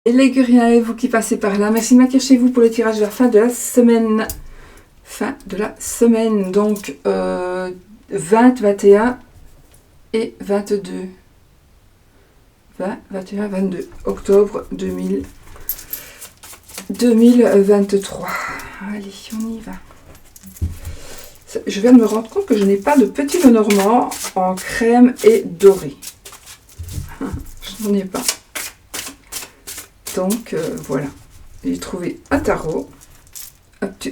Et les Guriens et vous qui passez par là, merci de m'accueillir chez vous pour le tirage de la fin de la semaine. Fin de la semaine, donc 20, 21 et 22. 20, 21, 22. Octobre 2023. Allez, on y va. Je viens de me rendre compte que je n'ai pas de petit Lenormand en crème et doré. Je n'en ai pas. Donc voilà, j'ai trouvé un tarot.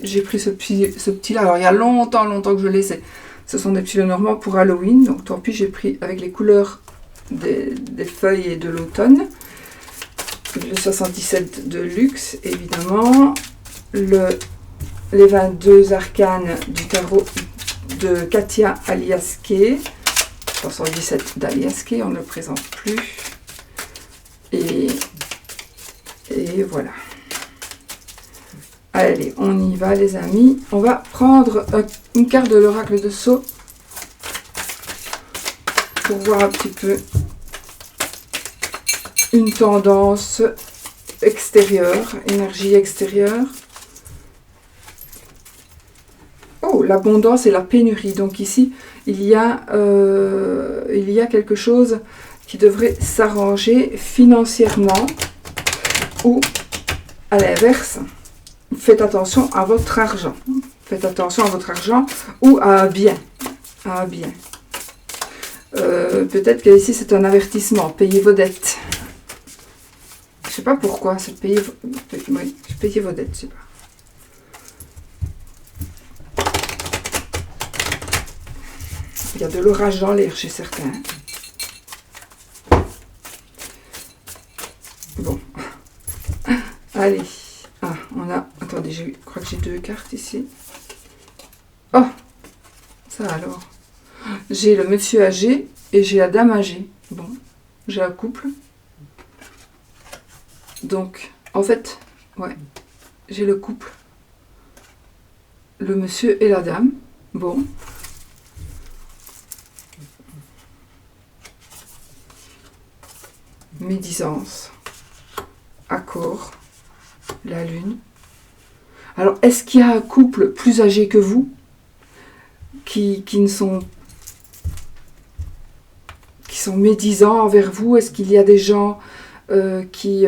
J'ai pris ce petit là. Alors il y a longtemps que je l'ai. Ce sont des petits Lenormand pour Halloween. Donc tant pis, j'ai pris avec les couleurs des feuilles et de l'automne. Le 77 de luxe, évidemment. Les 22 arcanes du tarot de Katia Aliaské. 317 d'Aliaské, on ne le présente plus. Et voilà. Allez, on y va les amis. On va prendre une carte de l'oracle de Sceaux pour voir un petit peu une tendance extérieure, énergie extérieure. Oh, l'abondance et la pénurie. Donc ici, il y a quelque chose qui devrait s'arranger financièrement. Ou à l'inverse, faites attention à votre argent. Faites attention à votre argent ou à un bien. Peut-être que ici c'est un avertissement. Payez vos dettes. Je ne sais pas pourquoi. C'est payer vos dettes. Je sais pas. Il y a de l'orage dans l'air chez certains. Bon. Allez, on a... Attendez, je crois que j'ai deux cartes ici. Oh, ça alors. J'ai le monsieur âgé et j'ai la dame âgée. Bon, j'ai un couple. Donc, en fait, ouais, j'ai le couple. Le monsieur et la dame. Bon. Médisance. Accord. La lune. Alors, est-ce qu'il y a un couple plus âgé que vous qui sont médisants envers vous? Est-ce qu'il y a des gens qui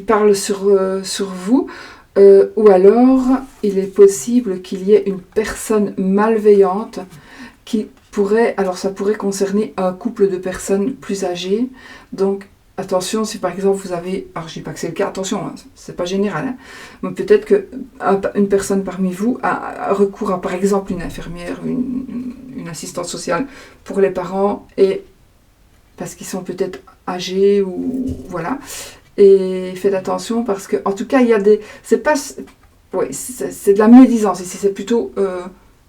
parlent sur vous? Ou alors, il est possible qu'il y ait une personne malveillante qui pourrait... Alors, ça pourrait concerner un couple de personnes plus âgées. Donc, attention, si par exemple vous avez, alors je dis pas que c'est le cas, attention, hein, c'est pas général, hein, mais peut-être qu'une personne parmi vous a recours à par exemple une infirmière, une assistante sociale pour les parents, et parce qu'ils sont peut-être âgés ou voilà, et faites attention parce que en tout cas il y a des, c'est pas, oui, c'est de la médisance ici, c'est plutôt,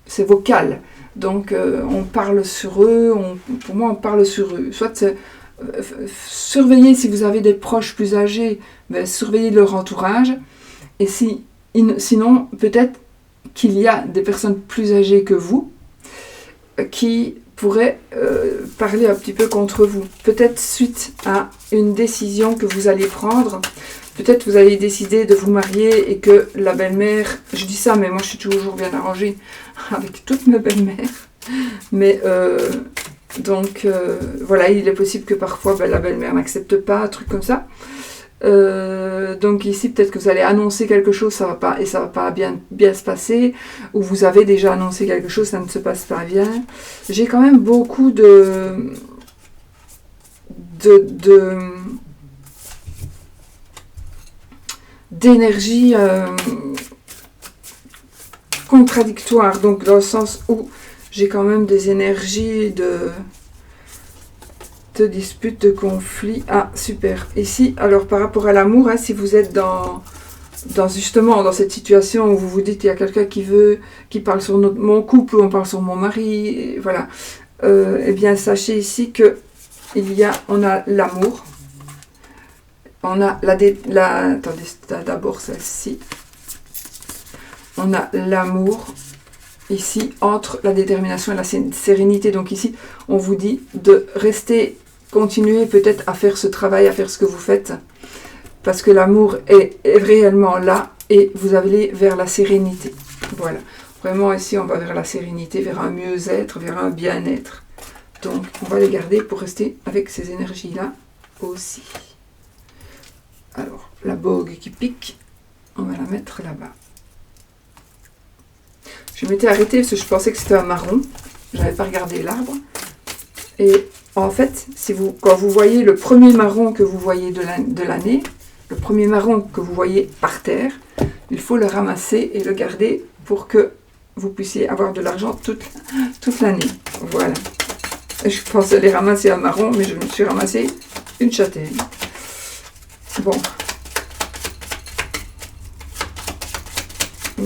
c'est vocal, donc on parle sur eux, pour moi on parle sur eux, soit c'est surveillez si vous avez des proches plus âgés, ben, surveillez leur entourage. Et sinon, peut-être qu'il y a des personnes plus âgées que vous qui pourraient parler un petit peu contre vous. Peut-être suite à une décision que vous allez prendre. Peut-être vous allez décider de vous marier et que la belle-mère... Je dis ça, mais moi je suis toujours bien arrangée avec toutes mes belles-mères. Mais... donc voilà, il est possible que parfois la belle-mère n'accepte pas, un truc comme ça. Donc ici peut-être que vous allez annoncer quelque chose, ça va pas, et ça va pas bien se passer, ou vous avez déjà annoncé quelque chose, ça ne se passe pas bien. J'ai quand même beaucoup d'énergie contradictoire, donc dans le sens où j'ai quand même des énergies de dispute, de conflit. Ah, super. Ici, alors par rapport à l'amour, hein, si vous êtes justement dans cette situation où vous vous dites il y a quelqu'un qui parle sur mon couple, ou on parle sur mon mari, et voilà. Eh bien, sachez ici que on a l'amour. On a attendez, d'abord celle-ci. On a l'amour. Ici, entre la détermination et la sérénité. Donc ici, on vous dit de rester, continuer peut-être à faire ce travail, à faire ce que vous faites, parce que l'amour est réellement là et vous allez vers la sérénité. Voilà. Vraiment ici, on va vers la sérénité, vers un mieux-être, vers un bien-être. Donc, on va les garder pour rester avec ces énergies-là aussi. Alors, la bogue qui pique, on va la mettre là-bas. Je m'étais arrêtée parce que je pensais que c'était un marron. Je n'avais pas regardé l'arbre. Et en fait, quand vous voyez le premier marron que vous voyez de l'année, le premier marron que vous voyez par terre, il faut le ramasser et le garder pour que vous puissiez avoir de l'argent toute l'année. Voilà. Et je pensais aller ramasser un marron, mais je me suis ramassé une châtaigne. Bon.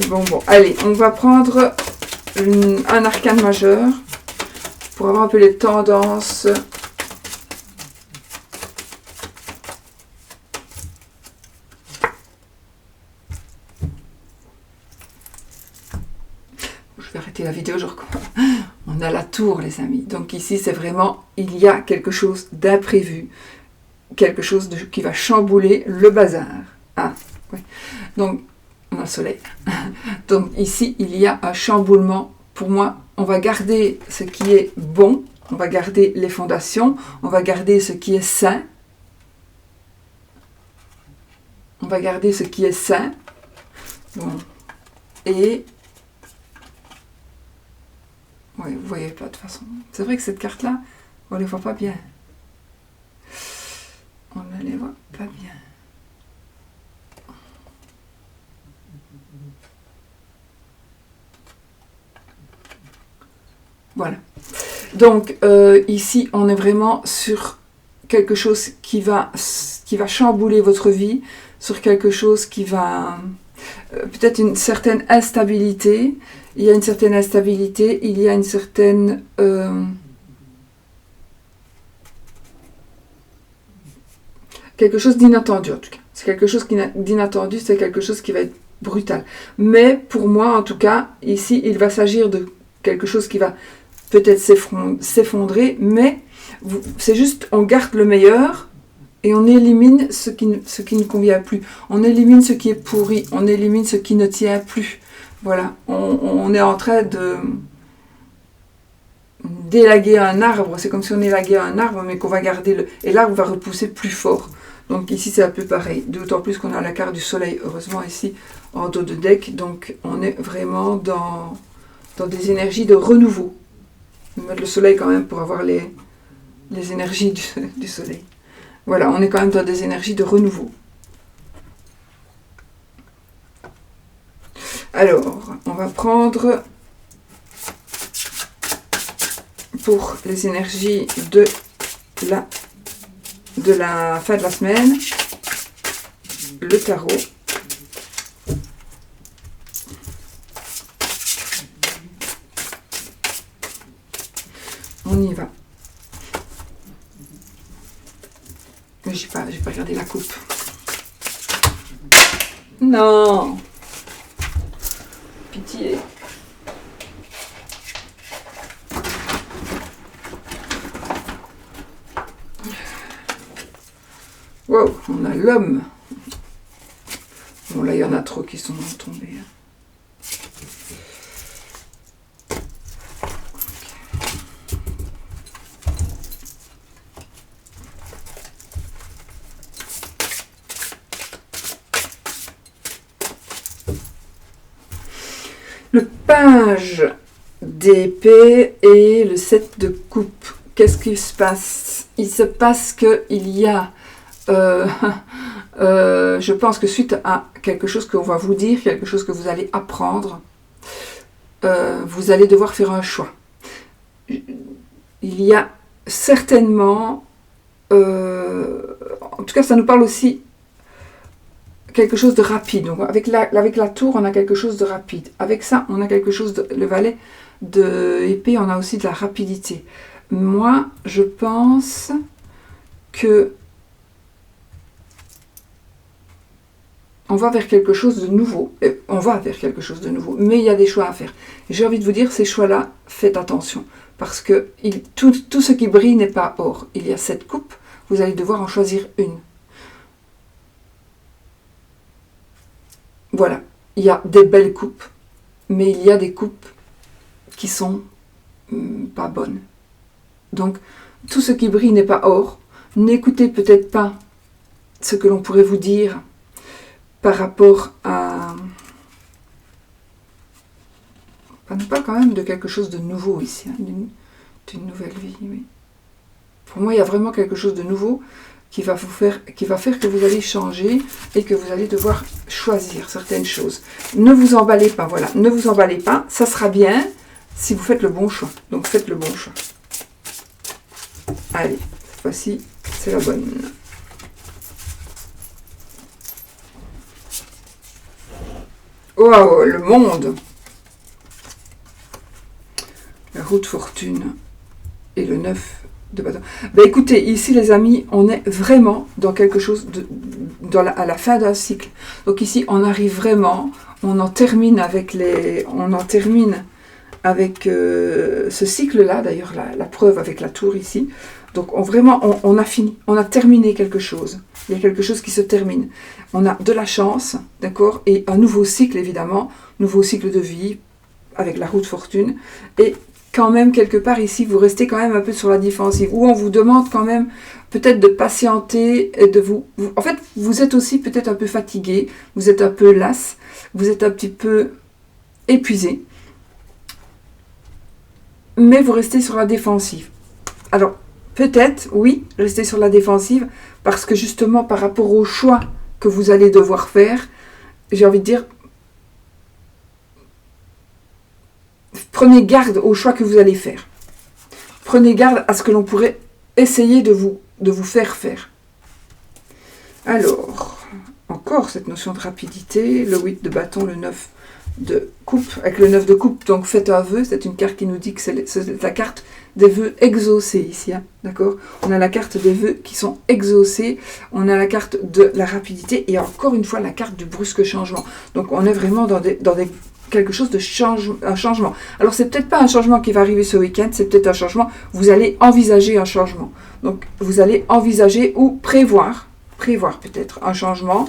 Bon. Allez, on va prendre un arcane majeur pour avoir un peu les tendances. Je vais arrêter la vidéo, je recommence. On a la tour, les amis. Donc ici, c'est vraiment, il y a quelque chose d'imprévu. Quelque chose qui va chambouler le bazar. Ah, oui. Donc, on a le soleil. Donc ici, il y a un chamboulement. Pour moi, on va garder ce qui est bon. On va garder les fondations. On va garder ce qui est sain. On va garder ce qui est sain. Bon. Et... oui, vous voyez pas de toute façon. C'est vrai que cette carte-là, on ne les voit pas bien. On ne les voit pas bien. Voilà. Donc, ici, on est vraiment sur quelque chose qui va chambouler votre vie, sur quelque chose qui va... peut-être une certaine instabilité. Il y a une certaine instabilité, il y a une certaine... quelque chose d'inattendu, en tout cas. C'est quelque chose d'inattendu, c'est quelque chose qui va être brutal. Mais, pour moi, en tout cas, ici, il va s'agir de quelque chose qui va peut-être s'effondrer, mais c'est juste, on garde le meilleur et on élimine ce qui ne convient plus. On élimine ce qui est pourri, on élimine ce qui ne tient plus. Voilà, on est en train de d'élaguer un arbre. C'est comme si on élaguait un arbre, mais qu'on va garder et l'arbre va repousser plus fort. Donc ici, c'est un peu pareil. D'autant plus qu'on a la carte du soleil, heureusement, ici, en dos de deck. Donc, on est vraiment dans des énergies de renouveau. On va mettre le soleil quand même pour avoir les énergies du soleil. Voilà, on est quand même dans des énergies de renouveau. Alors, on va prendre pour les énergies de la fin de la semaine, le tarot. On y va. Mais j'ai pas regardé la coupe. Non. Pitié. Wow, on a l'homme. Bon, là, il y en a trop qui sont tombés. Le page d'épée et le 7 de coupe. Qu'est-ce qui se passe? Il se passe qu'il y a... je pense que suite à quelque chose qu'on va vous dire, quelque chose que vous allez apprendre, vous allez devoir faire un choix. Il y a certainement... en tout cas, ça nous parle aussi quelque chose de rapide. Donc, avec la tour, on a quelque chose de rapide. Avec ça, on a quelque chose de... Le valet de épée, on a aussi de la rapidité. Moi, je pense que on va vers quelque chose de nouveau. On va vers quelque chose de nouveau, mais il y a des choix à faire. J'ai envie de vous dire, ces choix-là, faites attention. Parce que tout ce qui brille n'est pas or. Il y a 7 coupes, vous allez devoir en choisir une. voilà, il y a des belles coupes, mais il y a des coupes qui sont pas bonnes. Donc, tout ce qui brille n'est pas or. N'écoutez peut-être pas ce que l'on pourrait vous dire par rapport à... On parle quand même de quelque chose de nouveau ici, hein, d'une nouvelle vie. Oui. Pour moi, il y a vraiment quelque chose de nouveau qui va faire que vous allez changer et que vous allez devoir choisir certaines choses. Ne vous emballez pas, voilà, ne vous emballez pas, ça sera bien si vous faites le bon choix. Donc faites le bon choix. Allez, cette fois-ci, c'est la bonne. Waouh, le monde! La roue de fortune et le 9 de bâton. Ben écoutez, ici les amis, on est vraiment dans quelque chose à la fin d'un cycle. Donc ici, on arrive vraiment, on en termine avec ce cycle-là, d'ailleurs la preuve avec la tour ici. Donc on a fini, on a terminé quelque chose. Il y a quelque chose qui se termine. On a de la chance, d'accord, et un nouveau cycle évidemment, nouveau cycle de vie avec la roue de fortune. Et quand même, quelque part ici, vous restez quand même un peu sur la défensive, où on vous demande quand même peut-être de patienter et de en fait, vous êtes aussi peut-être un peu fatigué, vous êtes un peu las, vous êtes un petit peu épuisé, mais vous restez sur la défensive. Alors, peut-être, oui, restez sur la défensive, parce que justement, par rapport au choix que vous allez devoir faire, j'ai envie de dire, prenez garde au choix que vous allez faire. Prenez garde à ce que l'on pourrait essayer de vous faire faire. Alors, encore cette notion de rapidité, le 8 de bâton, le 9 de coupe, avec le 9 de coupe, donc faites un vœu, c'est une carte qui nous dit que c'est la carte des vœux exaucés ici, hein, d'accord? On a la carte des vœux qui sont exaucés, on a la carte de la rapidité et encore une fois la carte du brusque changement. Donc on est vraiment dans quelque chose de un changement. Alors c'est peut-être pas un changement qui va arriver ce week-end, c'est peut-être un changement, vous allez envisager un changement. Donc vous allez envisager ou prévoir peut-être un changement,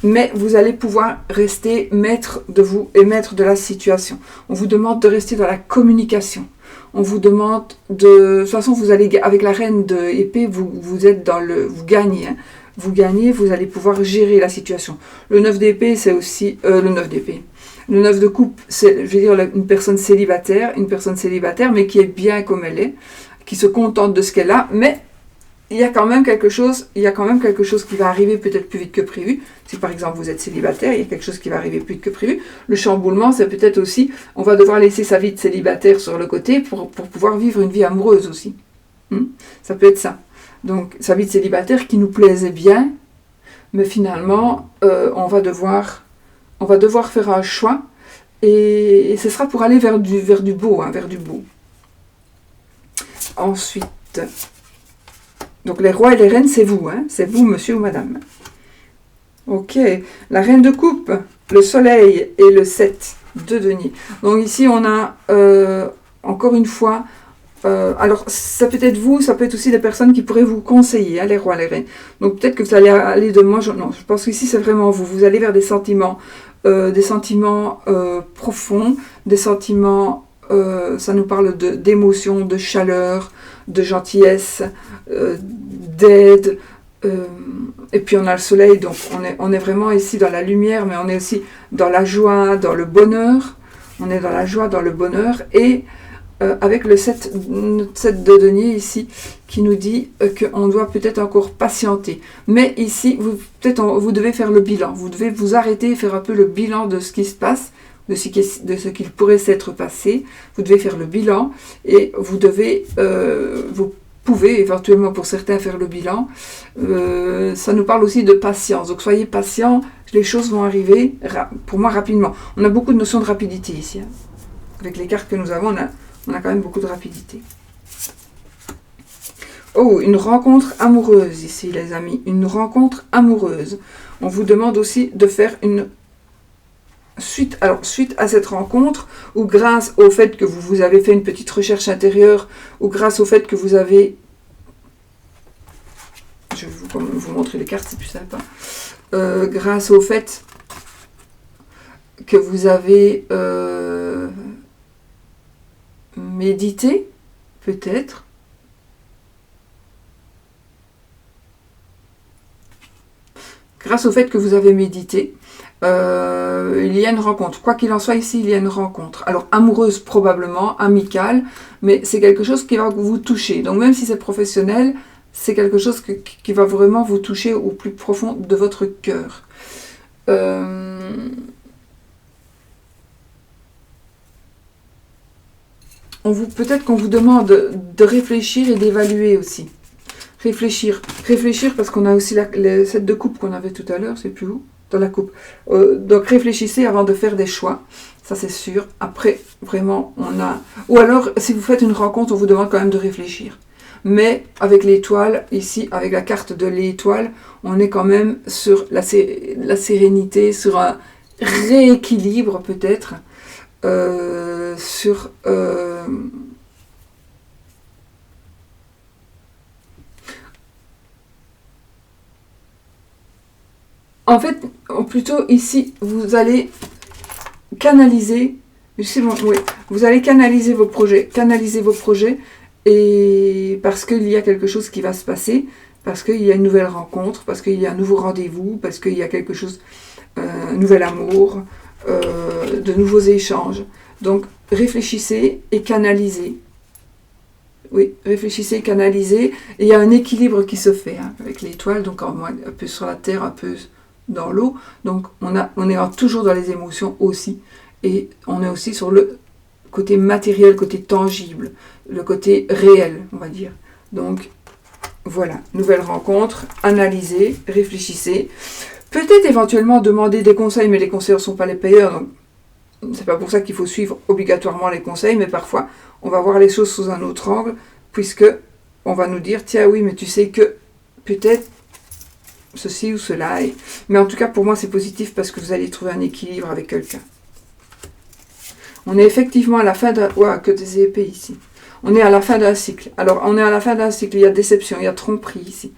mais vous allez pouvoir rester maître de vous et maître de la situation. On vous demande de rester dans la communication. On vous demande de toute façon, vous allez, avec la reine de épée, vous êtes dans vous gagnez, hein. Vous gagnez, vous allez pouvoir gérer la situation. Le 9 d'épée, c'est aussi, le 9 d'épée. Le 9 de coupe, c'est, je veux dire, une personne célibataire, mais qui est bien comme elle est, qui se contente de ce qu'elle a, mais il y a quand même quelque chose qui va arriver peut-être plus vite que prévu. Si par exemple vous êtes célibataire, il y a quelque chose qui va arriver plus vite que prévu. Le chamboulement, c'est peut-être aussi, on va devoir laisser sa vie de célibataire sur le côté pour pouvoir vivre une vie amoureuse aussi. Ça peut être ça. Donc sa vie de célibataire qui nous plaisait bien, mais finalement, on va devoir faire un choix et ce sera pour aller vers du beau, hein, vers du beau. Ensuite... Donc les rois et les reines, c'est vous, hein? C'est vous, monsieur ou madame. Ok, la reine de coupe, le soleil et le 7 de denier. Donc ici, on a, encore une fois, alors ça peut être vous, ça peut être aussi des personnes qui pourraient vous conseiller, hein, les rois, les reines. Donc peut-être que vous allez aller de moi, non, je pense qu'ici c'est vraiment vous. Vous allez vers des sentiments profonds, des sentiments... ça nous parle d'émotion, de chaleur, de gentillesse, d'aide. Et puis on a le soleil, donc on est vraiment ici dans la lumière, mais on est aussi dans la joie, dans le bonheur. On est dans la joie, dans le bonheur. Et avec le 7 de denier ici, qui nous dit qu'on doit peut-être encore patienter. Mais ici, vous devez faire le bilan. Vous devez vous arrêter et faire un peu le bilan de ce qui se passe, de ce qu'il pourrait s'être passé. Vous devez faire le bilan et vous pouvez éventuellement pour certains faire le bilan. Ça nous parle aussi de patience. Donc soyez patients, les choses vont arriver pour moi rapidement. On a beaucoup de notions de rapidité ici. Hein. Avec les cartes que nous avons, on a quand même beaucoup de rapidité. Oh, une rencontre amoureuse ici les amis. Une rencontre amoureuse. On vous demande aussi de faire une... Suite à cette rencontre, ou grâce au fait que vous avez fait une petite recherche intérieure, ou grâce au fait que vous avez... Je vais vous montrer les cartes, c'est plus sympa. Grâce au fait que vous avez médité, peut-être. Grâce au fait que vous avez médité, il y a une rencontre. Quoi qu'il en soit, ici, il y a une rencontre. Alors, amoureuse probablement, amicale, mais c'est quelque chose qui va vous toucher. Donc, même si c'est professionnel, c'est quelque chose qui va vraiment vous toucher au plus profond de votre cœur. Peut-être qu'on vous demande de réfléchir et d'évaluer aussi. Réfléchir parce qu'on a aussi les sets de coupe qu'on avait tout à l'heure, c'est plus où dans la coupe. Donc réfléchissez avant de faire des choix, ça c'est sûr. Après, vraiment, on a... Ou alors, si vous faites une rencontre, on vous demande quand même de réfléchir. Mais avec l'étoile, ici, avec la carte de l'étoile, on est quand même sur la sérénité, sur un rééquilibre peut-être, sur... En fait, plutôt ici, vous allez canaliser, oui, vous allez canaliser vos projets, et parce qu'il y a quelque chose qui va se passer, parce qu'il y a une nouvelle rencontre, parce qu'il y a un nouveau rendez-vous, parce qu'il y a quelque chose, un nouvel amour, de nouveaux échanges. Donc, réfléchissez et canalisez. Oui, réfléchissez et canalisez. Et il y a un équilibre qui se fait avec l'étoile, donc un peu sur la terre, un peu dans l'eau. Donc, on est toujours dans les émotions aussi. Et on est aussi sur le côté matériel, côté tangible, le côté réel, on va dire. Donc, voilà, nouvelle rencontre, analysez, réfléchissez. Peut-être éventuellement demander des conseils, mais les conseils ne sont pas les payeurs, donc c'est pas pour ça qu'il faut suivre obligatoirement les conseils, mais parfois on va voir les choses sous un autre angle, puisque on va nous dire, tiens oui, mais tu sais que peut-être ceci ou cela. Mais en tout cas, pour moi, c'est positif parce que vous allez trouver un équilibre avec quelqu'un. On est effectivement à la fin d'un... Ouah, que des épées ici. On est à la fin d'un cycle. Alors, on est à la fin d'un cycle, il y a déception, il y a tromperie ici.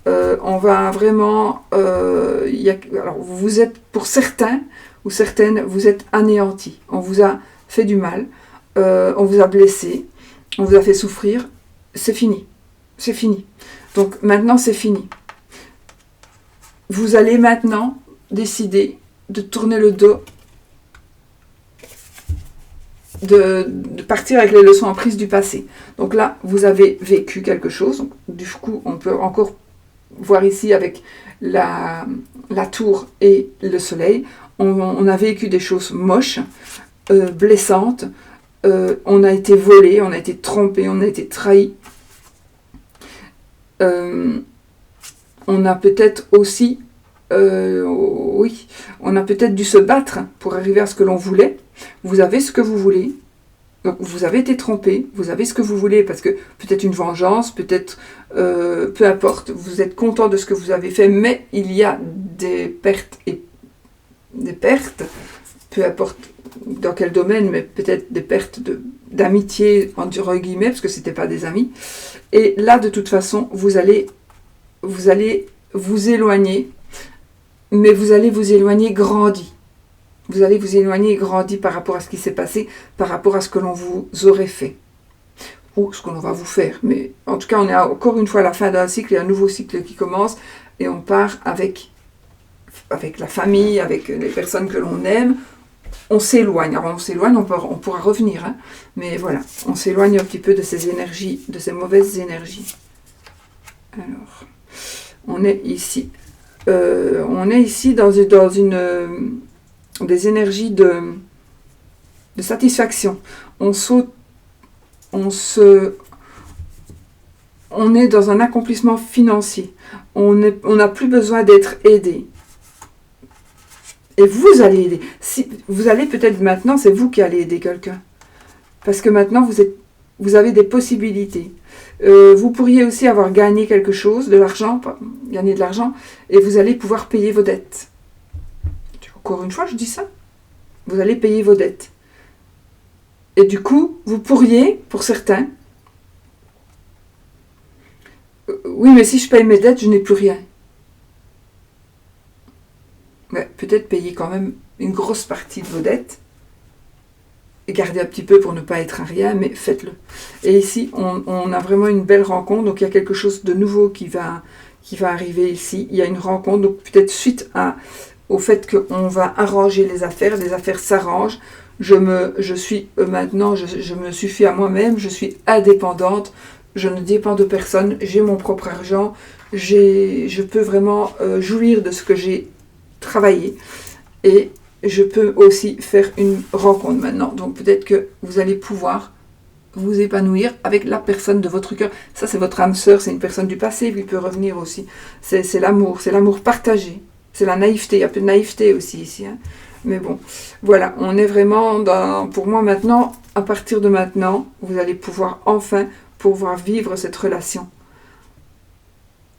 On va vraiment... alors, vous êtes, pour certains ou certaines, vous êtes anéantis. On vous a fait du mal, on vous a blessé, on vous a fait souffrir. C'est fini. C'est fini. Donc, maintenant, c'est fini. Vous allez maintenant décider de tourner le dos, de partir avec les leçons apprises du passé. Donc là, vous avez vécu quelque chose. Donc, du coup, on peut encore voir ici avec la tour et le soleil. On a vécu des choses moches, blessantes. On a été volé, on a été trompé, on a été trahi. On a peut-être aussi, oui, on a peut-être dû se battre pour arriver à ce que l'on voulait. Vous avez ce que vous voulez. Donc vous avez été trompé, vous avez ce que vous voulez, parce que peut-être une vengeance, peut-être, peu importe, vous êtes content de ce que vous avez fait, mais il y a des pertes, peu importe dans quel domaine, mais peut-être des pertes d'amitié, entre guillemets, parce que ce n'étaient pas des amis. Et là, de toute façon, vous allez vous éloigner, mais vous allez vous éloigner grandi. Vous allez vous éloigner grandi par rapport à ce qui s'est passé, par rapport à ce que l'on vous aurait fait, ou ce que l'on va vous faire. Mais en tout cas, on est encore une fois à la fin d'un cycle, il y a un nouveau cycle qui commence, et on part avec la famille, avec les personnes que l'on aime. On s'éloigne. Alors on s'éloigne, on pourra revenir, hein, mais voilà, on s'éloigne un petit peu de ces énergies, de ces mauvaises énergies. Alors, on est ici dans une des énergies de satisfaction. On est dans un accomplissement financier. On n'a plus besoin d'être aidé. Et vous allez aider. Si, vous allez peut-être maintenant, c'est vous qui allez aider quelqu'un. Parce que maintenant, vous avez des possibilités. Vous pourriez aussi avoir gagné quelque chose, gagner de l'argent, et vous allez pouvoir payer vos dettes. Encore une fois, je dis ça. Vous allez payer vos dettes. Et du coup, vous pourriez, pour certains, oui, mais si je paye mes dettes, je n'ai plus rien. peut-être payer quand même une grosse partie de vos dettes, et garder un petit peu pour ne pas être à rien, mais faites-le. Et ici, on a vraiment une belle rencontre, donc il y a quelque chose de nouveau qui va arriver ici. Il y a une rencontre, donc peut-être suite au fait qu'on va arranger les affaires s'arrangent. Je suis maintenant, je me suffis à moi-même, je suis indépendante, je ne dépends de personne, j'ai mon propre argent, je peux vraiment jouir de ce que j'ai travaillé, et je peux aussi faire une rencontre maintenant. Donc peut-être que vous allez pouvoir vous épanouir avec la personne de votre cœur. Ça, c'est votre âme sœur, c'est une personne du passé qui peut revenir aussi. C'est l'amour partagé. C'est la naïveté, il y a un peu de naïveté aussi ici. Hein. Mais bon, voilà, on est vraiment pour moi maintenant, à partir de maintenant, vous allez pouvoir enfin pouvoir vivre cette relation.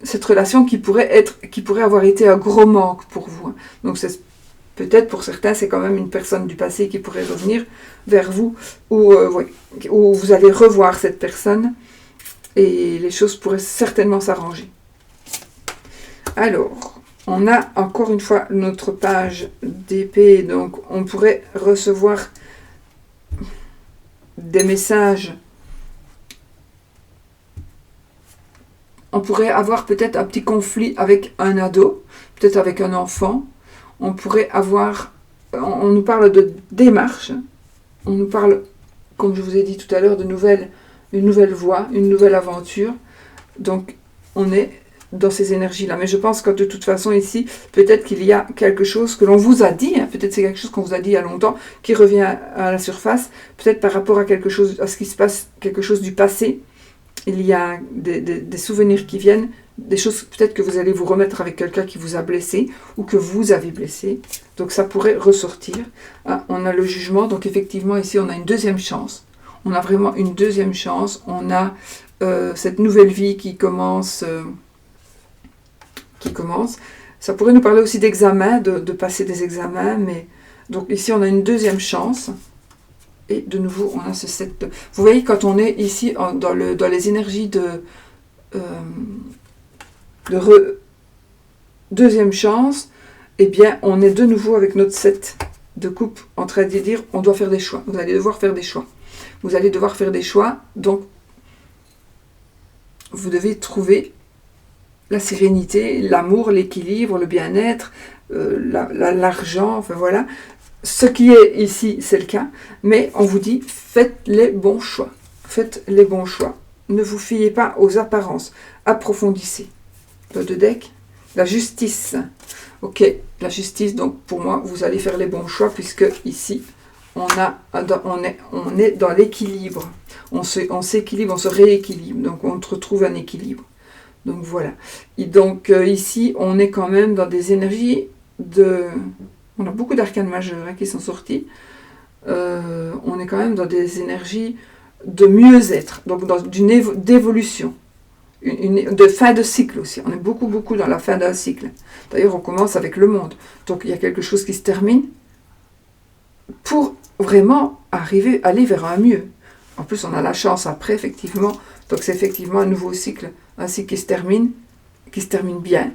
Cette relation qui pourrait avoir été un gros manque pour vous. Hein. Donc peut-être pour certains, c'est quand même une personne du passé qui pourrait revenir vers vous, où vous allez revoir cette personne et les choses pourraient certainement s'arranger. Alors, on a encore une fois notre page d'épée, donc on pourrait recevoir des messages. On pourrait avoir peut-être un petit conflit avec un ado, peut-être avec un enfant. On pourrait avoir, on nous parle de démarche, on nous parle, comme je vous ai dit tout à l'heure, une nouvelle voie, une nouvelle aventure. Donc, on est dans ces énergies-là. Mais je pense que de toute façon, ici, peut-être qu'il y a quelque chose que l'on vous a dit, hein, peut-être c'est quelque chose qu'on vous a dit il y a longtemps, qui revient à la surface, peut-être par rapport à à ce qui se passe, quelque chose du passé. Il y a des souvenirs qui viennent, des choses peut-être que vous allez vous remettre avec quelqu'un qui vous a blessé ou que vous avez blessé. Donc ça pourrait ressortir. Ah, on a le jugement, donc effectivement ici on a une deuxième chance. On a vraiment une deuxième chance. On a cette nouvelle vie qui commence. Ça pourrait nous parler aussi d'examens, de passer des examens. Mais donc ici on a une deuxième chance. Et de nouveau, on a ce 7. Vous voyez, quand on est ici dans les énergies deuxième chance, eh bien, on est de nouveau avec notre 7 de coupe en train de dire on doit faire des choix. Vous allez devoir faire des choix. Vous allez devoir faire des choix. Donc, vous devez trouver la sérénité, l'amour, l'équilibre, le bien-être, l'argent, enfin voilà. Ce qui est ici, c'est le cas, mais on vous dit, faites les bons choix. Faites les bons choix. Ne vous fiez pas aux apparences. Approfondissez. Le 2 deck, la justice. Ok, la justice, donc pour moi, vous allez faire les bons choix, puisque ici, on est dans l'équilibre. On s'équilibre, on se rééquilibre, donc on retrouve un équilibre. Donc voilà. Et donc ici, on est quand même dans des énergies de... On a beaucoup d'arcanes majeurs qui sont sortis. On est quand même dans des énergies de mieux-être, donc dans d'évolution, de fin de cycle aussi. On est beaucoup dans la fin d'un cycle. D'ailleurs, on commence avec le monde. Donc, il y a quelque chose qui se termine pour vraiment aller vers un mieux. En plus, on a la chance après, effectivement. Donc, c'est effectivement un nouveau cycle, un cycle qui se termine bien.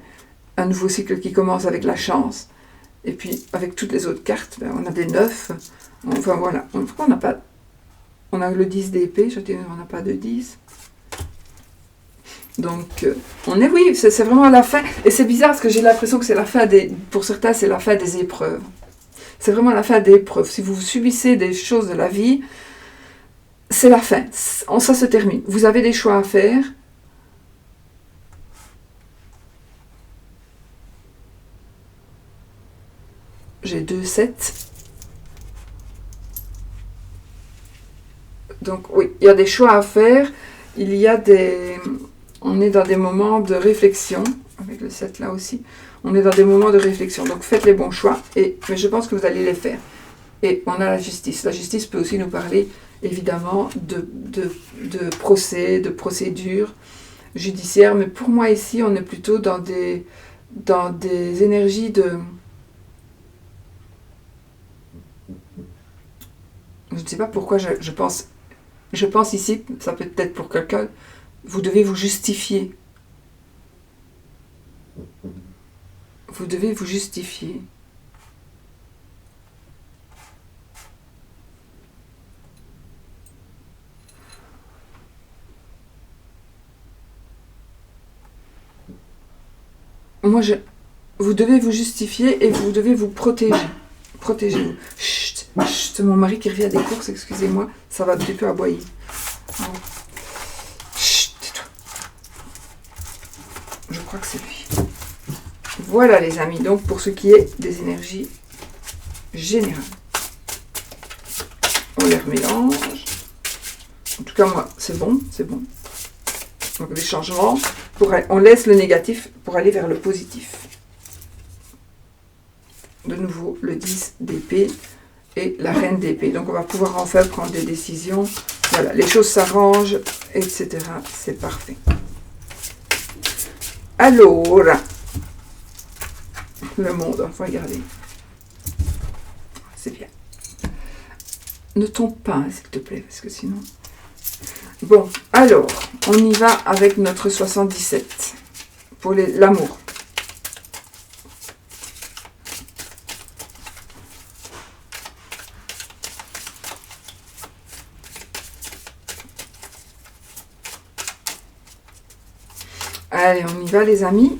Un nouveau cycle qui commence avec la chance. Et puis, avec toutes les autres cartes, on a des 9. Enfin, voilà. Pourquoi on n'a pas... On a le 10 d'épée, on n'a pas de 10. Donc, oui, c'est vraiment la fin. Et c'est bizarre parce que j'ai l'impression que c'est la fin pour certains, c'est la fin des épreuves. C'est vraiment la fin des épreuves. Si vous subissez des choses de la vie, c'est la fin. Ça se termine. Vous avez des choix à faire. J'ai 2, 7. Donc oui, il y a des choix à faire. On est dans des moments de réflexion. Avec le 7 là aussi. On est dans des moments de réflexion. Donc faites les bons choix. Mais je pense que vous allez les faire. Et on a la justice. La justice peut aussi nous parler, évidemment, de procès, de procédures judiciaires. Mais pour moi ici, on est plutôt dans des énergies de... Je ne sais pas pourquoi je pense ici, ça peut être pour quelqu'un, vous devez vous justifier. Vous devez vous justifier. moi, vous devez vous justifier et vous devez vous protéger. Protégez-vous. Chut, chut, mon mari qui revient des courses, excusez-moi, ça va un petit peu aboyer. Chut, tais-toi. Je crois que c'est lui. Voilà les amis, donc pour ce qui est des énergies générales. On les remélange. En tout cas, moi, c'est bon, c'est bon. Donc des changements, on laisse le négatif pour aller vers le positif. De nouveau, le 10 d'épée et la reine d'épée. Donc on va pouvoir enfin prendre des décisions. Voilà, les choses s'arrangent, etc. C'est parfait. Alors, le monde, regardez. C'est bien. Ne tombe pas, hein, s'il te plaît, parce que sinon... Bon, alors, on y va avec notre 77 pour l'amour. Allez, on y va les amis.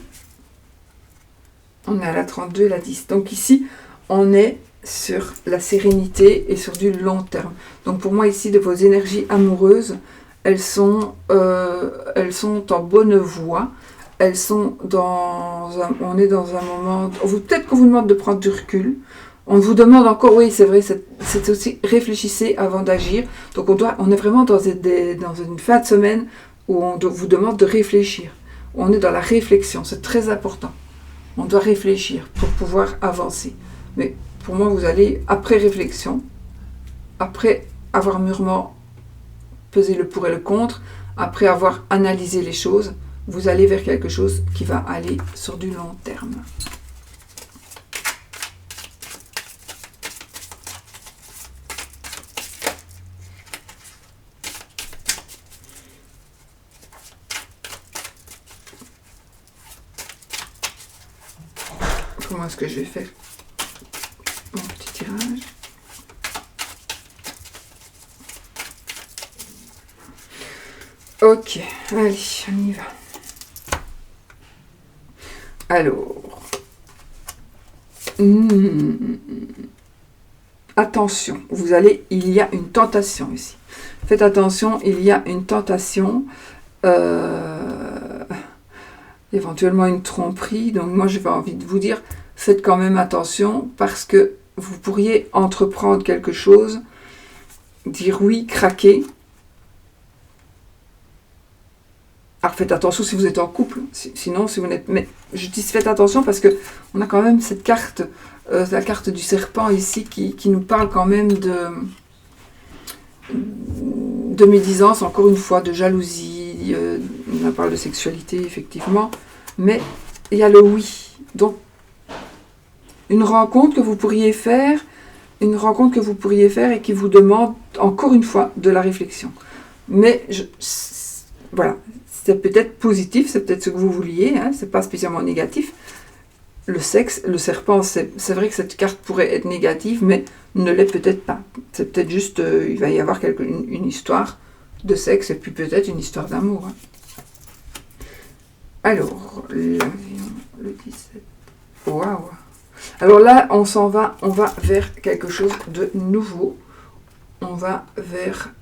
On est à la 32 et la 10. Donc ici, on est sur la sérénité et sur du long terme. Donc pour moi ici, de vos énergies amoureuses, elles sont en bonne voie. Elles sont on est dans un moment... Peut-être qu'on vous demande de prendre du recul. On vous demande encore, oui c'est vrai, c'est aussi réfléchissez avant d'agir. Donc on est vraiment dans une fin de semaine où on vous demande de réfléchir. On est dans la réflexion, c'est très important. On doit réfléchir pour pouvoir avancer. Mais pour moi, vous allez, après réflexion, après avoir mûrement pesé le pour et le contre, après avoir analysé les choses, vous allez vers quelque chose qui va aller sur du long terme. Comment est-ce que je vais faire mon petit tirage? Ok, allez, on y va. Alors, attention, il y a une tentation ici. Faites attention, il y a une tentation. Éventuellement une tromperie. Donc moi, j'ai envie de vous dire, faites quand même attention parce que vous pourriez entreprendre quelque chose, dire oui, craquer. Alors faites attention si vous êtes en couple, sinon si vous n'êtes... Mais je dis faites attention parce que on a quand même cette carte, la carte du serpent ici qui nous parle quand même de médisance, encore une fois, de jalousie, on parle de sexualité effectivement, mais il y a le oui. Donc une rencontre que vous pourriez faire et qui vous demande encore une fois de la réflexion. Mais voilà, c'est peut-être positif, c'est peut-être ce que vous vouliez, hein, c'est pas spécialement négatif. Le sexe, le serpent, c'est vrai que cette carte pourrait être négative, mais ne l'est peut-être pas. C'est peut-être juste, il va y avoir une histoire de sexe et puis peut-être une histoire d'amour. Hein. Alors, l'avion, le 17. Waouh! Alors là, on va vers quelque chose de nouveau. On va vers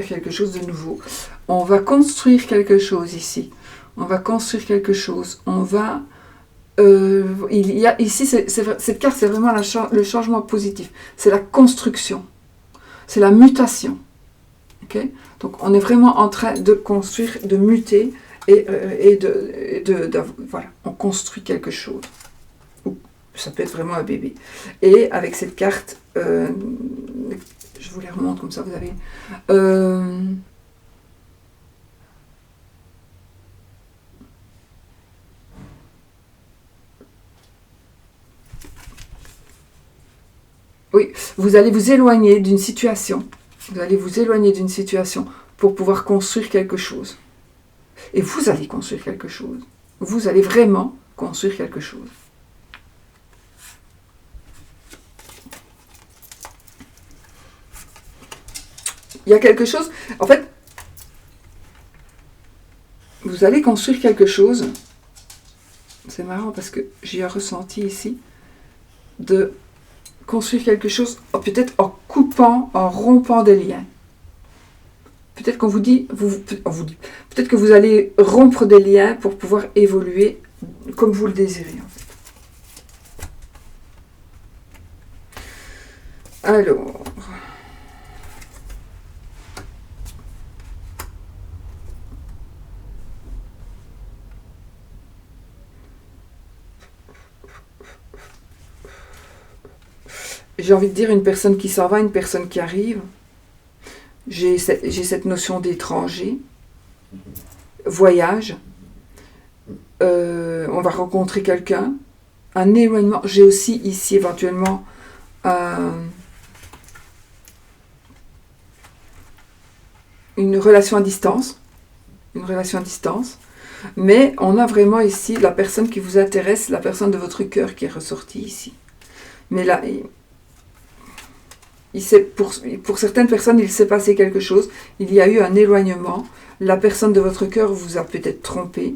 quelque chose de nouveau. On va construire quelque chose ici. On va construire quelque chose. On va... il y a ici, cette carte, c'est vraiment le changement positif. C'est la construction. C'est la mutation. Okay? Donc, on est vraiment en train de construire, de muter et voilà, on construit quelque chose. Ou ça peut être vraiment un bébé. Et avec cette carte, je vous les remonte comme ça, vous avez... oui, vous allez vous éloigner d'une situation. Vous allez vous éloigner d'une situation pour pouvoir construire quelque chose. Et vous allez construire quelque chose. Vous allez vraiment construire quelque chose. Il y a quelque chose... En fait, vous allez construire quelque chose. C'est marrant parce que j'ai un ressenti ici de construire quelque chose, peut-être en coupant, en rompant des liens. Peut-être qu'on vous dit, peut-être que vous allez rompre des liens pour pouvoir évoluer comme vous le désirez. En fait. Alors, j'ai envie de dire une personne qui s'en va, une personne qui arrive. J'ai cette notion d'étranger, voyage. On va rencontrer quelqu'un, un éloignement. J'ai aussi ici éventuellement une relation à distance. Une relation à distance. Mais on a vraiment ici la personne qui vous intéresse, la personne de votre cœur qui est ressortie ici. Mais là, pour certaines personnes, il s'est passé quelque chose. Il y a eu un éloignement. La personne de votre cœur vous a peut-être trompé.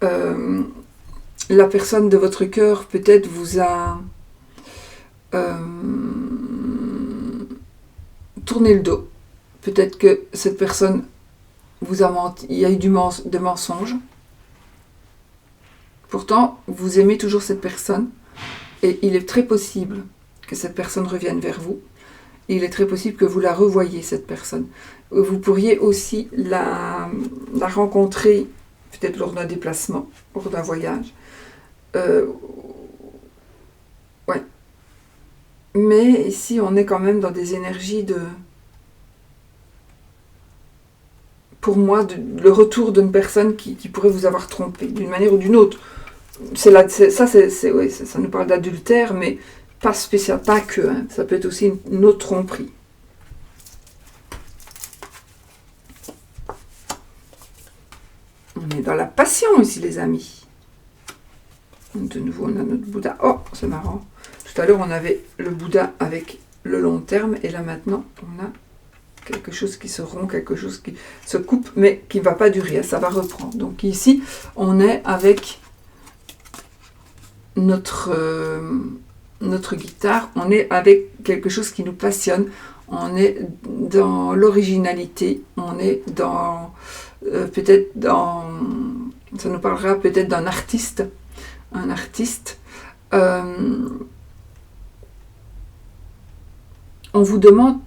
La personne de votre cœur peut-être vous a tourné le dos. Peut-être que cette personne vous a menti. Il y a eu des mensonges. Pourtant, vous aimez toujours cette personne. Et il est très possible que cette personne revienne vers vous. Il est très possible que vous la revoyiez, cette personne. Vous pourriez aussi la rencontrer, peut-être lors d'un déplacement, lors d'un voyage. Ouais. Mais ici, on est quand même dans des énergies de... Pour moi, le retour d'une personne qui pourrait vous avoir trompé, d'une manière ou d'une autre. Ça nous parle d'adultère, mais pas spécial, pas que. Hein. Ça peut être aussi une autre tromperie. On est dans la passion ici, les amis. De nouveau, on a notre Bouddha. Oh, c'est marrant. Tout à l'heure, on avait le Bouddha avec le long terme, et là, maintenant, on a quelque chose qui se rompt, quelque chose qui se coupe, mais qui ne va pas durer, ça va reprendre. Donc ici, on est avec notre guitare, on est avec quelque chose qui nous passionne, on est dans l'originalité, on est dans peut-être dans, ça nous parlera peut-être d'un artiste, un artiste. On vous demande,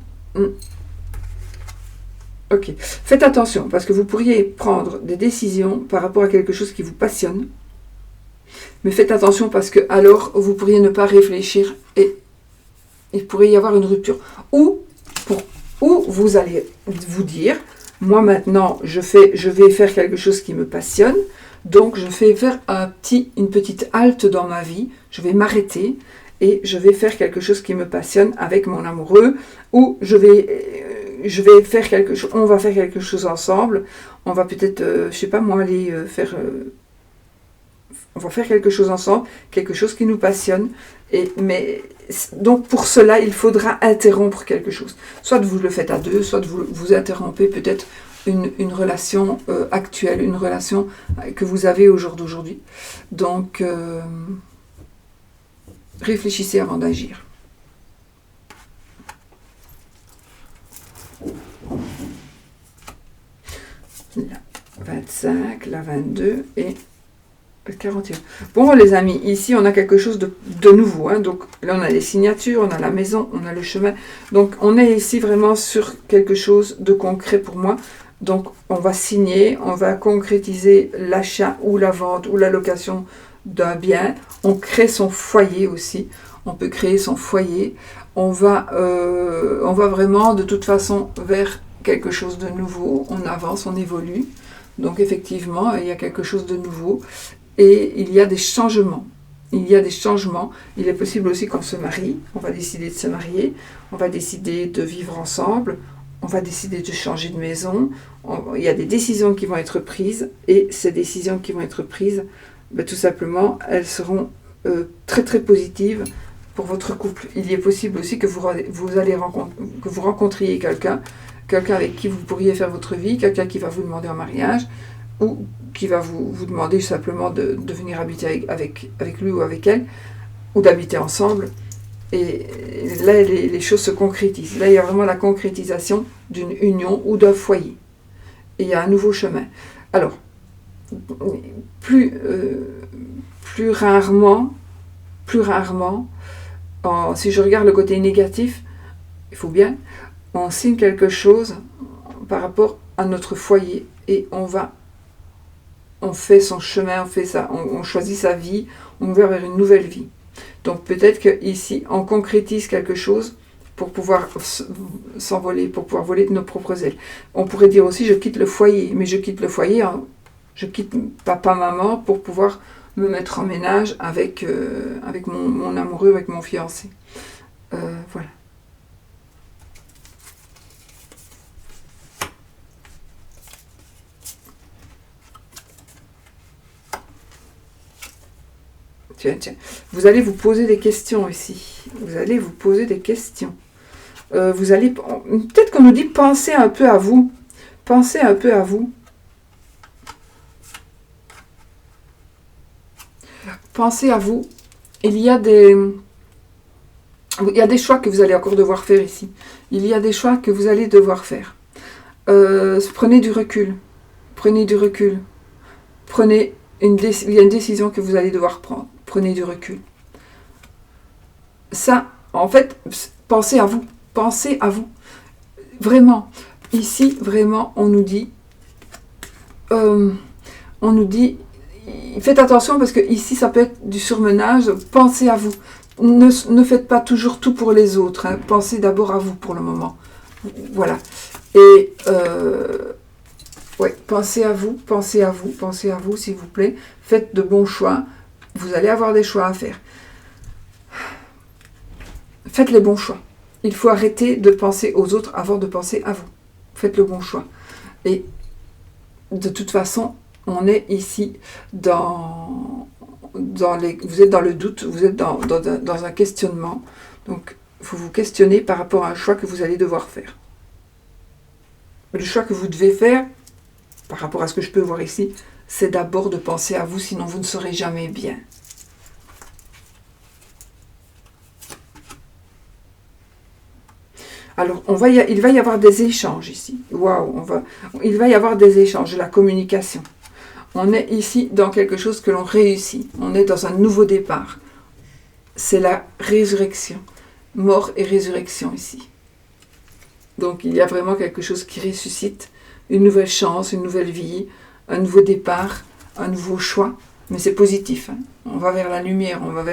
ok, faites attention parce que vous pourriez prendre des décisions par rapport à quelque chose qui vous passionne. Mais faites attention parce que alors vous pourriez ne pas réfléchir et il pourrait y avoir une rupture. Ou vous allez vous dire, moi maintenant je vais faire quelque chose qui me passionne, donc je vais faire une petite halte dans ma vie, je vais m'arrêter et je vais faire quelque chose qui me passionne avec mon amoureux, ou je vais faire quelque chose, on va faire quelque chose ensemble, on va peut-être, je sais pas moi, aller faire... on va faire quelque chose ensemble, quelque chose qui nous passionne. Donc pour cela, il faudra interrompre quelque chose. Soit vous le faites à deux, soit vous interrompez peut-être une relation actuelle, une relation que vous avez au jour d'aujourd'hui. Donc réfléchissez avant d'agir. La 25, la 22 et... 41. Bon les amis, ici on a quelque chose de nouveau. Hein. Donc là on a les signatures, on a la maison, on a le chemin. Donc on est ici vraiment sur quelque chose de concret pour moi. Donc on va signer, on va concrétiser l'achat ou la vente ou la location d'un bien. On crée son foyer aussi. On peut créer son foyer. On va vraiment de toute façon vers quelque chose de nouveau. On avance, on évolue. Donc effectivement, il y a quelque chose de nouveau. Et il y a des changements. Il y a des changements. Il est possible aussi qu'on se marie. On va décider de se marier. On va décider de vivre ensemble. On va décider de changer de maison. Il y a des décisions qui vont être prises. Et ces décisions qui vont être prises, tout simplement, elles seront très très positives pour votre couple. Il est possible aussi que vous rencontriez quelqu'un avec qui vous pourriez faire votre vie, quelqu'un qui va vous demander en mariage. ou qui va vous demander simplement de venir habiter avec lui ou avec elle, ou d'habiter ensemble. Et là, les choses se concrétisent. Là, il y a vraiment la concrétisation d'une union ou d'un foyer. Et il y a un nouveau chemin. Alors, plus rarement, si je regarde le côté négatif, il faut bien, on signe quelque chose par rapport à notre foyer et on fait son chemin, on choisit sa vie, on va vers une nouvelle vie. Donc peut-être qu'ici, on concrétise quelque chose pour pouvoir s'envoler, pour pouvoir voler de nos propres ailes. On pourrait dire aussi, je quitte le foyer, mais je quitte le foyer, je quitte papa, maman pour pouvoir me mettre en ménage avec mon amoureux, avec mon fiancé. Voilà. Tiens. Vous allez vous poser des questions ici. Vous allez vous poser des questions. Peut-être qu'on nous dit pensez un peu à vous. Pensez un peu à vous. Pensez à vous. Il y a des choix que vous allez encore devoir faire ici. Il y a des choix que vous allez devoir faire. Prenez du recul. Prenez du recul. Il y a une décision que vous allez devoir prendre. Prenez du recul. Ça, en fait, pensez à vous. Pensez à vous. Vraiment. Ici, vraiment, on nous dit, faites attention parce que ici, ça peut être du surmenage. Pensez à vous. Ne faites pas toujours tout pour les autres. Hein. Pensez d'abord à vous pour le moment. Voilà. Et pensez à vous, s'il vous plaît. Faites de bons choix. Vous allez avoir des choix à faire. Faites les bons choix. Il faut arrêter de penser aux autres avant de penser à vous. Faites le bon choix. Et de toute façon, on est ici vous êtes dans le doute, vous êtes dans un questionnement. Donc, il faut vous questionner par rapport à un choix que vous allez devoir faire. Le choix que vous devez faire, par rapport à ce que je peux voir ici, c'est d'abord de penser à vous, sinon vous ne serez jamais bien. Alors, il va y avoir des échanges ici. Waouh, il va y avoir des échanges, de la communication. On est ici dans quelque chose que l'on réussit. On est dans un nouveau départ. C'est la résurrection. Mort et résurrection ici. Donc, il y a vraiment quelque chose qui ressuscite. Une nouvelle chance, une nouvelle vie, un nouveau départ, un nouveau choix. Mais c'est positif. Hein. On va vers la lumière, on va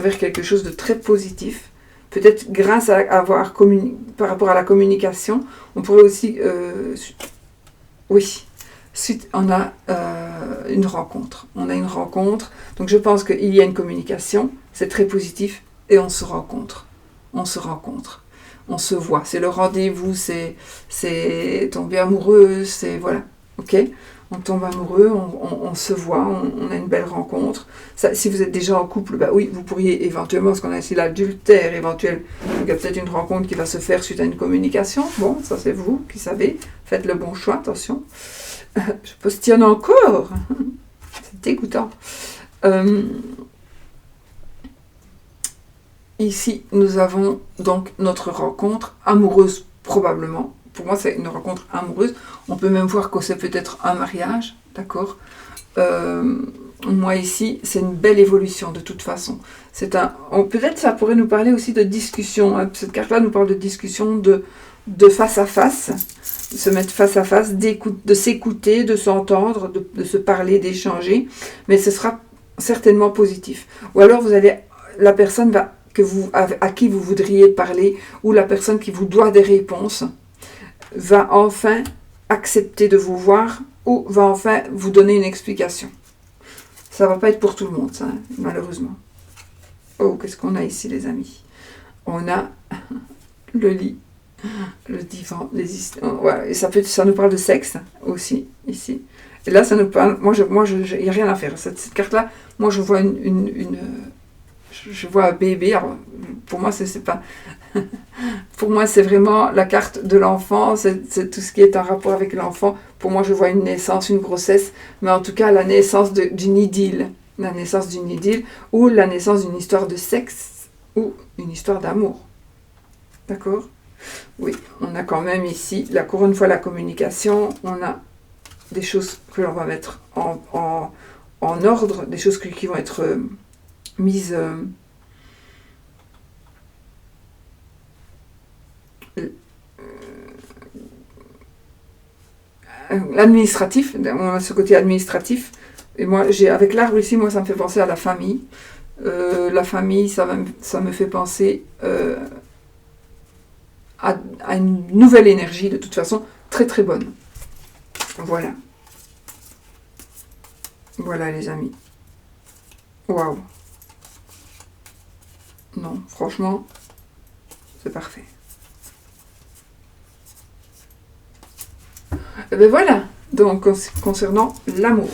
vers quelque chose de très positif. Peut-être grâce à par rapport à la communication, on pourrait aussi... on a une rencontre. On a une rencontre. Donc je pense qu'il y a une communication. C'est très positif. Et on se rencontre. On se voit. C'est le rendez-vous. C'est tomber amoureux. C'est... Voilà. Ok ? On tombe amoureux, on se voit, on a une belle rencontre. Ça, si vous êtes déjà en couple, bah oui, vous pourriez éventuellement, parce qu'on a ici l'adultère éventuel, donc il y a peut-être une rencontre qui va se faire suite à une communication. Bon, ça c'est vous qui savez. Faites le bon choix, attention. Je postillonne encore. C'est dégoûtant. Ici, nous avons donc notre rencontre amoureuse, probablement. Pour moi, c'est une rencontre amoureuse. On peut même voir que c'est peut-être un mariage, d'accord ? Moi, ici, c'est une belle évolution, de toute façon. Peut-être ça pourrait nous parler aussi de discussion. Hein. Cette carte-là nous parle de discussion, de face à face, de se mettre face à face, de s'écouter, de s'entendre, de se parler, d'échanger. Mais ce sera certainement positif. Ou alors, la personne à qui vous voudriez parler, ou la personne qui vous doit des réponses, va enfin accepter de vous voir ou va enfin vous donner une explication. Ça ne va pas être pour tout le monde, ça, hein, malheureusement. Oh, qu'est-ce qu'on a ici, les amis ? On a le lit, le divan, et ça nous parle de sexe aussi, ici. Et là, ça nous parle... Moi, il n'y a rien à faire. Cette carte-là, moi, je vois je vois un bébé. Alors, pour moi, c'est pas... Pour moi, c'est vraiment la carte de l'enfant, c'est tout ce qui est en rapport avec l'enfant. Pour moi, je vois une naissance, une grossesse, mais en tout cas, la naissance d'une idylle. La naissance d'une idylle ou la naissance d'une histoire de sexe ou une histoire d'amour. D'accord? Oui, on a quand même ici, encore une fois, la communication. On a des choses que l'on va mettre en ordre, des choses qui vont être mises... l'administratif, on a ce côté administratif, et moi, avec l'arbre ici, moi, ça me fait penser à la famille. La famille, ça me fait penser à une nouvelle énergie, de toute façon, très très bonne. Voilà. Voilà, les amis. Waouh. Non, franchement, c'est parfait. Et ben voilà, donc concernant l'amour.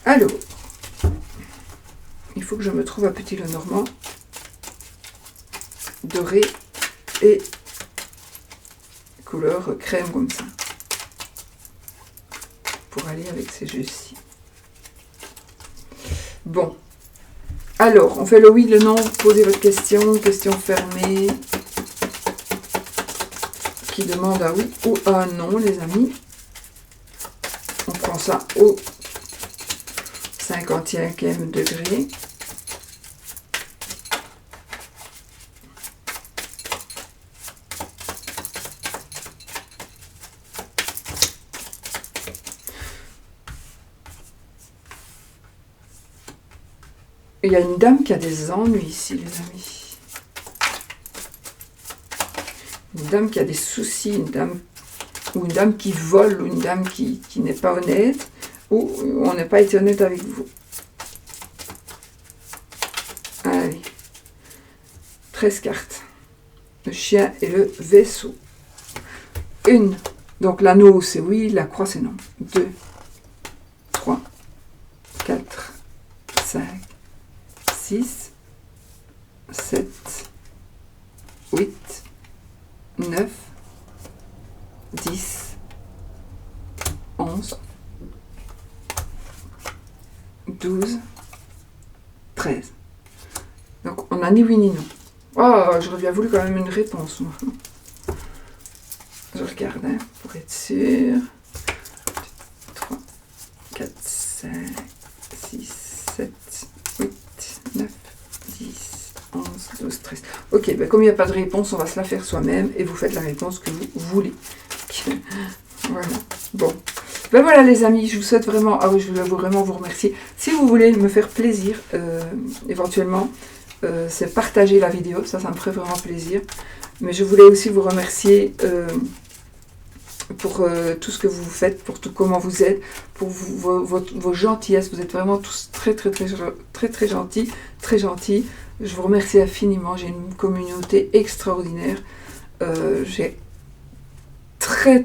Alors, il faut que je me trouve un petit Lenormand doré et couleur crème comme ça, pour aller avec ces jeux-ci. Bon. Alors, on fait le oui, le non, posez votre question, question fermée, qui demande un oui ou un non, les amis. On prend ça au 50e degré. Il y a une dame qui a des ennuis ici, les amis. Une dame qui a des soucis, une dame qui vole, ou une dame qui n'est pas honnête, ou on n'a pas été honnête avec vous. Allez. 13 cartes. Le chien et le vaisseau. Une. Donc l'anneau, c'est oui, la croix, c'est non. 2, 3, 4, 5, 6, 7, 8, 9, 10, 11, 12, 13. Donc on a ni oui ni non. Oh, j'aurais bien voulu quand même une réponse. Moi. Je regarde hein, pour être sûr. 3, 4, 5, 6, 7, 8, 9, 10, 11, 12, 13. Ok, ben comme il n'y a pas de réponse, on va se la faire soi-même et vous faites la réponse que vous voulez. Voilà. Bon. Ben voilà les amis, je vous souhaite vraiment, ah oui, je voulais vraiment vous remercier. Si vous voulez me faire plaisir, éventuellement, c'est partager la vidéo, ça me ferait vraiment plaisir. Mais je voulais aussi vous remercier pour tout ce que vous faites, pour tout comment vous êtes, pour vos gentillesses. Vous êtes vraiment tous très gentils, très gentils. Je vous remercie infiniment. J'ai une communauté extraordinaire. J'ai très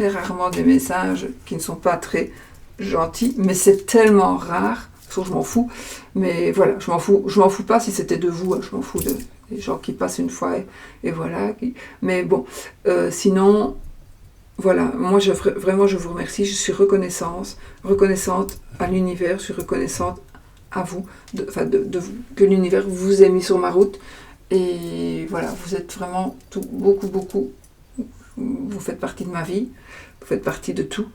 rarement des messages qui ne sont pas très gentils, mais c'est tellement rare. Sauf je m'en fous. Mais voilà, je m'en fous pas si c'était de vous. Hein, je m'en fous des gens qui passent une fois et voilà. Mais bon, sinon. Voilà, moi vraiment je vous remercie, je suis reconnaissante à l'univers, je suis reconnaissante à vous, que l'univers vous ait mis sur ma route. Et voilà, vous êtes vraiment beaucoup, vous faites partie de ma vie, vous faites partie de tout.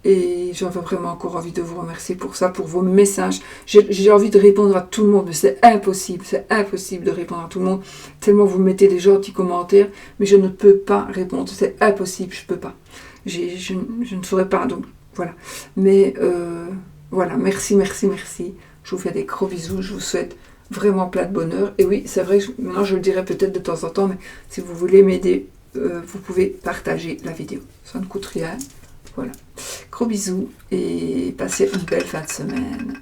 Et j'avais vraiment encore envie de vous remercier pour ça, pour vos messages. J'ai envie de répondre à tout le monde, mais c'est impossible de répondre à tout le monde. Tellement vous mettez des gentils commentaires, mais je ne peux pas répondre, c'est impossible, je ne peux pas. Je ne saurais pas, donc voilà. Mais voilà, merci. Je vous fais des gros bisous, je vous souhaite vraiment plein de bonheur. Et oui, c'est vrai, maintenant je le dirai peut-être de temps en temps, mais si vous voulez m'aider, vous pouvez partager la vidéo. Ça ne coûte rien. Voilà. Gros bisous et passez une belle fin de semaine.